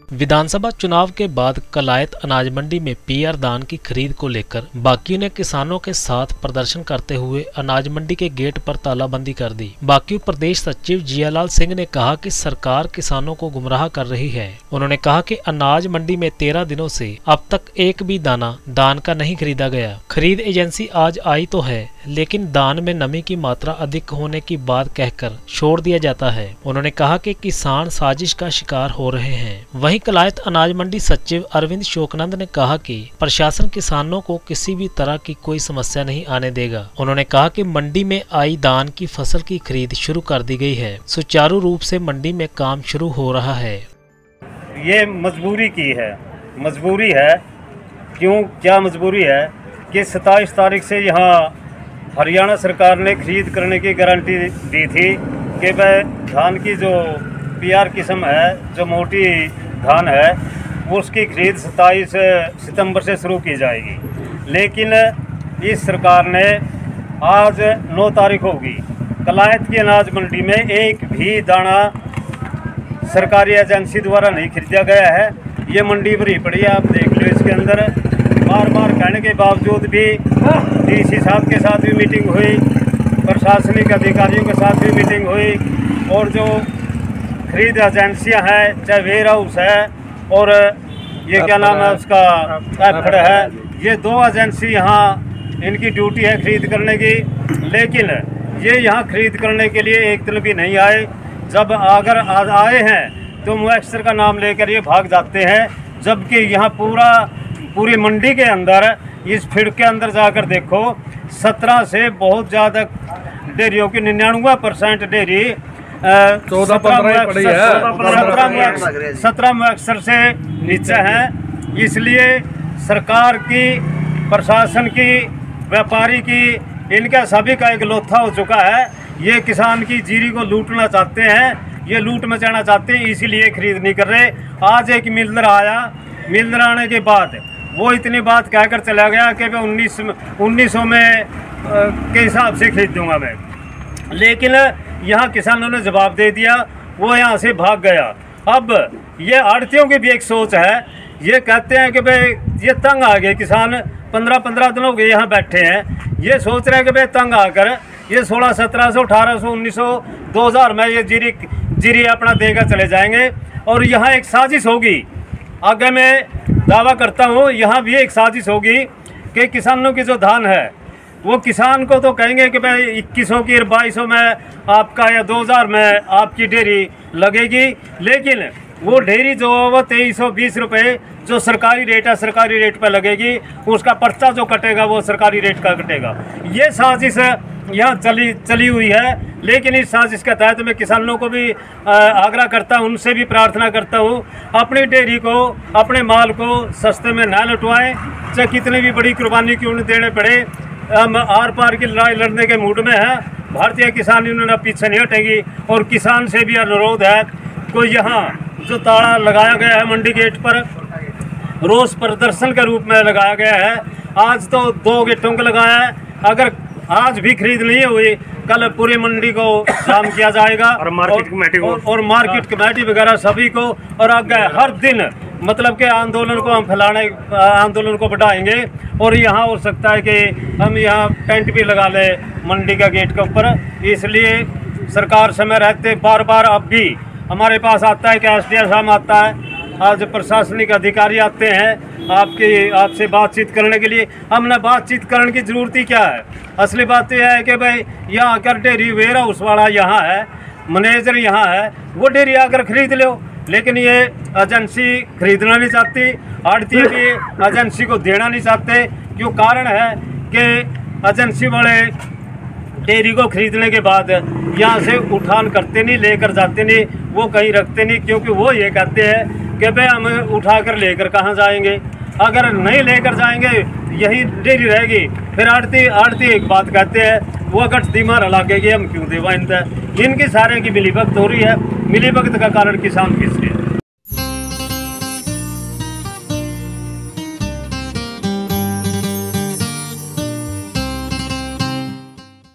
विधानसभा चुनाव के बाद कलायत अनाज मंडी में पीआर धान की खरीद को लेकर बाकियों ने किसानों के साथ प्रदर्शन करते हुए अनाज मंडी के गेट पर तालाबंदी कर दी। बाकियों प्रदेश सचिव जियालाल सिंह ने कहा कि सरकार किसानों को गुमराह कर रही है। उन्होंने कहा कि अनाज मंडी में 13 दिनों से अब तक एक भी दाना धान का नहीं खरीदा गया। खरीद एजेंसी आज आई तो है, लेकिन धान में नमी की मात्रा अधिक होने की बात कहकर छोड़ दिया जाता है। उन्होंने कहा कि किसान साजिश का शिकार हो रहे हैं। वहीं कलायत अनाज मंडी सचिव अरविंद शोकनंद ने कहा कि प्रशासन किसानों को किसी भी तरह की कोई समस्या नहीं आने देगा। उन्होंने कहा कि मंडी में आई धान की फसल की खरीद शुरू कर दी गई है। सुचारू रूप से मंडी में काम शुरू हो रहा है। ये मजबूरी की है, मजबूरी है। क्यों, क्या मजबूरी है कि 27 तारीख से यहाँ हरियाणा सरकार ने खरीद करने की गारंटी दी थी कि वह धान की जो पीआर किस्म है, जो मोटी धान है, उसकी खरीद 27 सितंबर से शुरू की जाएगी। लेकिन इस सरकार ने आज 9 तारीख होगी, कलायत की अनाज मंडी में एक भी दाना सरकारी एजेंसी द्वारा नहीं खरीदा गया है। ये मंडी भरी पड़ी है, आप देख लो। इसके अंदर बार बार कहने के बावजूद भी डीसी साहब के साथ भी मीटिंग हुई, प्रशासनिक अधिकारियों के साथ भी मीटिंग हुई, और जो खरीद एजेंसियां हैं, चाहे वेयर हाउस है और ये क्या नाम है उसका एफड है, ये 2 एजेंसी यहाँ इनकी ड्यूटी है खरीद करने की। लेकिन ये यहाँ खरीद करने के लिए एक दिन भी नहीं आए। जब अगर आए हैं तो मुएक्सर का नाम लेकर ये भाग जाते हैं, जबकि यहाँ पूरी मंडी के अंदर, इस फील्ड के अंदर जाकर देखो, 17 से बहुत ज़्यादा डेयरियों की 99% डेयरी 17 मुएक्सर से नीचे हैं। इसलिए सरकार की, प्रशासन की, व्यापारी की, इनका सभी का एक लोथा हो चुका है। ये किसान की जीरी को लूटना चाहते हैं, ये लूट मचाना चाहते हैं, इसीलिए खरीद नहीं कर रहे। आज एक मिलर आया, मिलर आने के बाद वो इतनी बात कहकर चला गया कि मैं 1900 में के हिसाब से खरीद दूंगा मैं। लेकिन यहाँ किसानों ने जवाब दे दिया, वो यहाँ से भाग गया। अब ये आड़तियों की भी एक सोच है, ये कहते हैं कि भाई ये तंग आ गए किसान, 15 दिन हो गए यहाँ बैठे हैं। ये सोच रहे हैं कि भाई तंग आकर ये 1600, 1700, 1800, 1900, 2000 में ये जीरी अपना देकर चले जाएंगे। और यहाँ एक साजिश होगी, आगे मैं दावा करता हूँ, यहाँ भी एक साजिश होगी कि किसानों की जो धान है, वो किसान को तो कहेंगे कि भाई 2100 की 2200 में आपका या 2000 में आपकी डेयरी लगेगी। लेकिन वो डेयरी जो वो 2320 रुपये जो सरकारी रेट है, सरकारी रेट पर लगेगी। उसका पर्चा जो कटेगा वो सरकारी रेट का कटेगा। ये साजिश यहाँ चली हुई है। लेकिन इस साजिश के तहत मैं किसानों को भी आग्रह करता हूँ, उनसे भी प्रार्थना करता हूँ, अपनी डेयरी को, अपने माल को सस्ते में ना लुटवाएं, चाहे कितनी भी बड़ी कुर्बानी क्यों न देने पड़े। हम आर पार की लड़ाई लड़ने के मूड में हैं। भारतीय किसान यूनियन पीछे नहीं हटेगी। और किसान से भी अनुरोध है, कोई यहाँ जो ताला लगाया गया है मंडी गेट पर, रोज प्रदर्शन के रूप में लगाया गया है। आज तो 2 गेटों को लगाया है। अगर आज भी खरीद नहीं हुई, कल पूरी मंडी को जाम किया जाएगा और मार्केट कमेटी वगैरह सभी को। और आगे हर दिन मतलब के आंदोलन को हम आंदोलन को बढ़ाएंगे। और यहाँ हो सकता है कि हम यहाँ टेंट भी लगा ले मंडी का गेट के ऊपर। इसलिए सरकार समय रहते बार बार अब भी हमारे पास आता है कि एसडीएम साहब आता है, आज प्रशासनिक अधिकारी आते हैं आपसे बातचीत करने के लिए। हमने बातचीत करने की ज़रूरत ही क्या है? असली बात यह है कि भाई यहाँ आकर डेयरी वेयर हाउस वाला यहाँ है, मैनेजर यहाँ है, वो डेयरी आकर खरीद लो। लेकिन ये एजेंसी खरीदना नहीं चाहती, आड़ती भी एजेंसी को देना नहीं चाहते। क्यों? कारण है कि एजेंसी वाले डेयरी को खरीदने के बाद यहाँ से उठान करते नहीं, लेकर जाते नहीं, वो कहीं रखते नहीं। क्योंकि वो ये कहते हैं कि भाई हम उठाकर लेकर कहाँ जाएंगे? अगर नहीं लेकर जाएंगे, यही डेयरी रहेगी। फिर आड़ती एक बात कहते हैं, वो गठ दिमाग लगेगी, हम क्यों देवा इनका। इनकी सारे की मिलीभगत हो रही है। मिलीभगत का कारण किसान किस